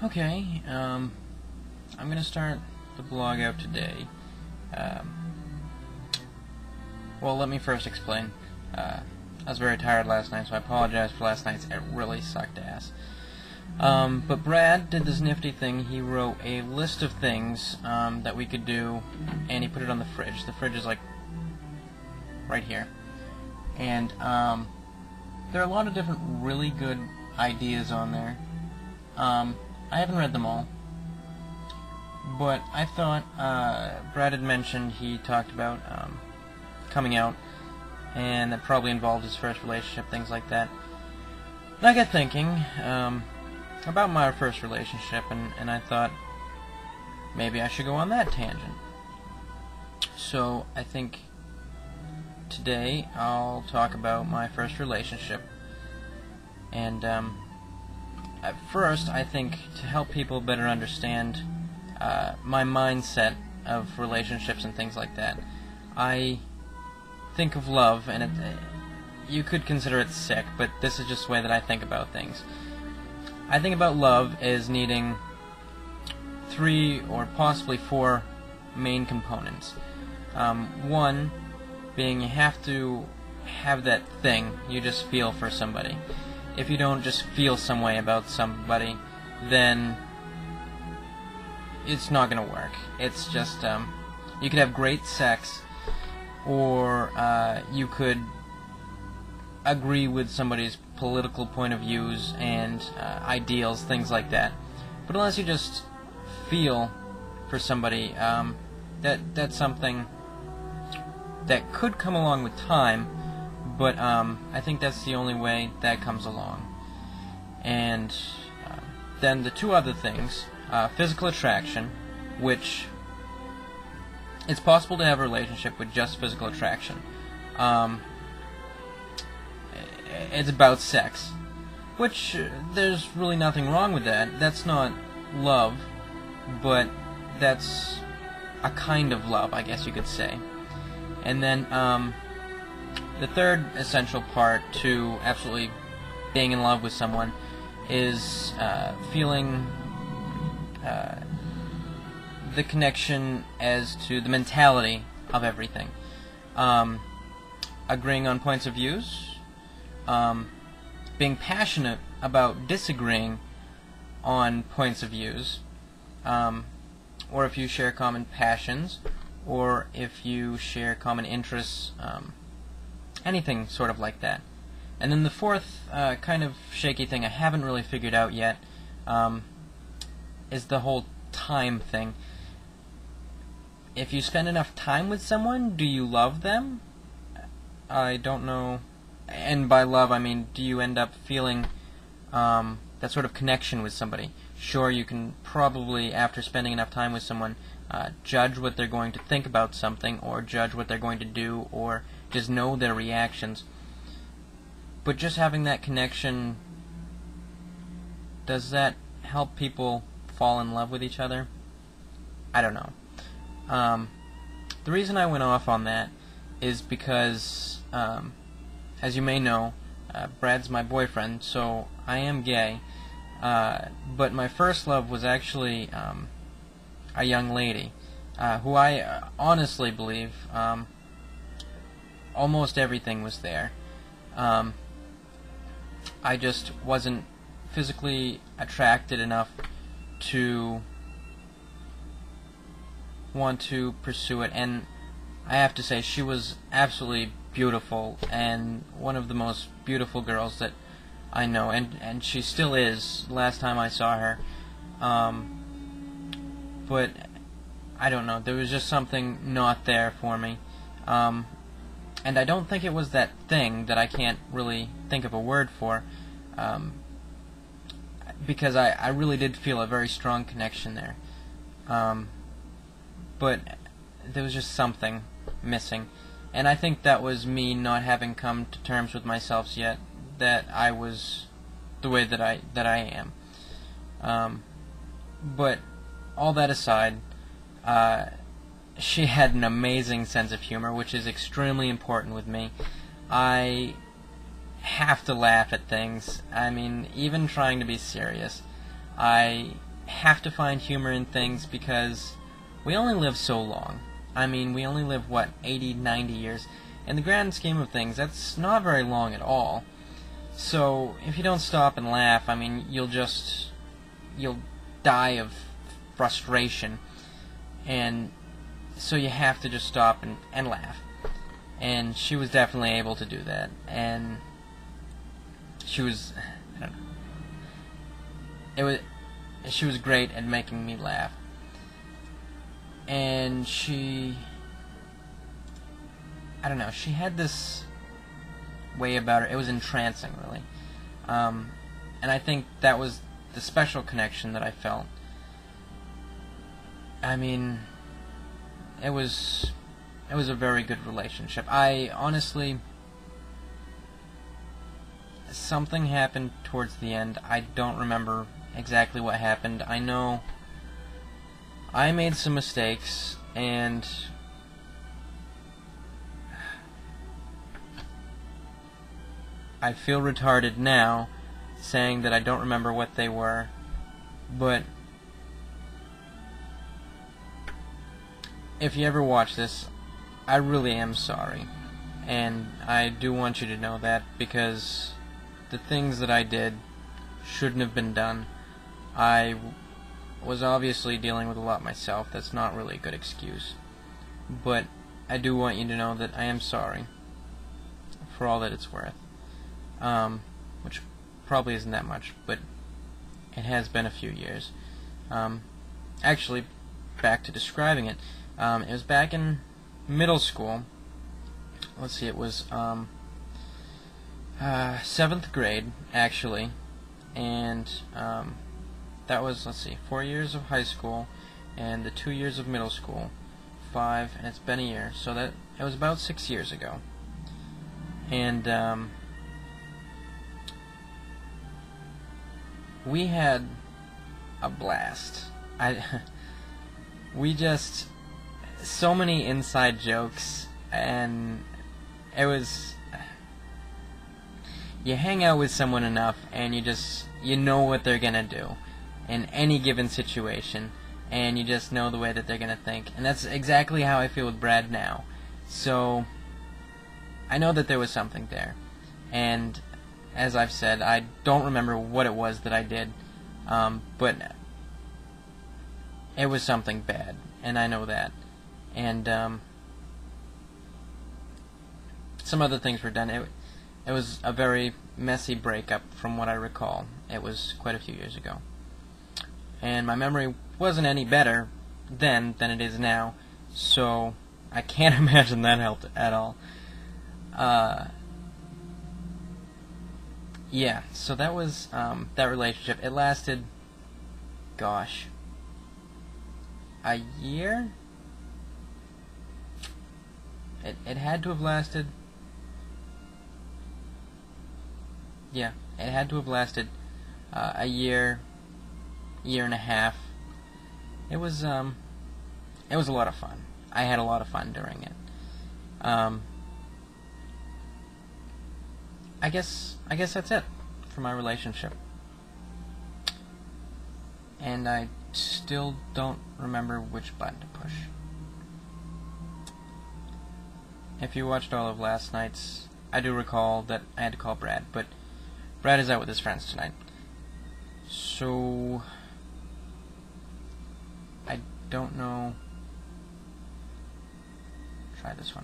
Okay, I'm gonna start the blog out today. Um, well, let me first explain. I was very tired last night, so I apologize for last night's. It really sucked ass. But Brad did this nifty thing. He wrote a list of things that we could do, and he put it on the fridge. The fridge is like right here. And there are a lot of different really good ideas on there. I haven't read them all, but I thought Brad had mentioned he talked about coming out, and that probably involved his first relationship, things like that. And I got thinking about my first relationship, and I thought maybe I should go on that tangent. So I think today I'll talk about my first relationship, and at first, I think to help people better understand my mindset of relationships and things like that, I think of love, and you could consider it sick, but this is just the way that I think about things. I think about love as needing 3 or possibly 4 main components. One being you have to have that thing you just feel for somebody. If you don't just feel some way about somebody, then it's not going to work. It's just, you could have great sex, or you could agree with somebody's political point of views and ideals, things like that. But unless you just feel for somebody, that's something that could come along with time, but I think that's the only way that comes along. And then the 2 other things, physical attraction, which it's possible to have a relationship with just physical attraction. It's about sex, which there's really nothing wrong with that. That's not love, but that's a kind of love, I guess you could say. And then the third essential part to absolutely being in love with someone is feeling the connection as to the mentality of everything. Agreeing on points of views, being passionate about disagreeing on points of views, or if you share common passions, or if you share common interests, anything sort of like that. And then the fourth kind of shaky thing I haven't really figured out yet is the whole time thing. If you spend enough time with someone, do you love them? I don't know. And by love, I mean, do you end up feeling that sort of connection with somebody? Sure, you can probably, after spending enough time with someone, judge what they're going to think about something, or judge what they're going to do, or just know their reactions. But just having that connection, does that help people fall in love with each other? I don't know. The reason I went off on that is because, as you may know, Brad's my boyfriend, so I am gay. But my first love was actually a young lady who I honestly believe almost everything was there. I just wasn't physically attracted enough to want to pursue it, and I have to say she was absolutely beautiful, and one of the most beautiful girls that I know, and she still is, last time I saw her. But I don't know, there was just something not there for me. And I don't think it was that thing that I can't really think of a word for, because I really did feel a very strong connection there. But there was just something missing. And I think that was me not having come to terms with myself yet, that I was the way that I am. But all that aside, she had an amazing sense of humor, which is extremely important with me. I have to laugh at things. I mean, even trying to be serious, I have to find humor in things because we only live so long. I mean, we only live, what, 80, 90 years? In the grand scheme of things, that's not very long at all. So, if you don't stop and laugh, I mean, you'll die of frustration. And so you have to just stop and laugh. And she was definitely able to do that. And she was, I don't know, she was great at making me laugh. And she, I don't know, she had this way about her. It was entrancing, really. And I think that was the special connection that I felt. I mean, it was a very good relationship. I honestly, something happened towards the end. I don't remember exactly what happened. I know I made some mistakes, and I feel retarded now saying that I don't remember what they were, but if you ever watch this, I really am sorry, and I do want you to know that, because the things that I did shouldn't have been done. I was obviously dealing with a lot myself. That's not really a good excuse, but I do want you to know that I am sorry for all that it's worth, which probably isn't that much, but it has been a few years. Actually, back to describing it. It was back in middle school. Let's see, it was 7th grade, actually, and that was, let's see, 4 years of high school and the 2 years of middle school, 5, and it's been a year, so that it was about 6 years ago. And we had a blast. We just, so many inside jokes, and it was, you hang out with someone enough and you know what they're gonna do in any given situation, and you just know the way that they're gonna think, and that's exactly how I feel with Brad now. So I know that there was something there, and as I've said, I don't remember what it was that I did, but it was something bad, and I know that. And some other things were done. It was a very messy breakup from what I recall. It was quite a few years ago. And my memory wasn't any better then than it is now, so I can't imagine that helped at all. Yeah, so that was that relationship. It lasted, gosh, a year? It had to have lasted, yeah, it had to have lasted a year, year and a half. It was a lot of fun. I had a lot of fun during it. I guess that's it for my relationship. And I still don't remember which button to push. If you watched all of last night's, I do recall that I had to call Brad, but Brad is out with his friends tonight. So I don't know. Try this one.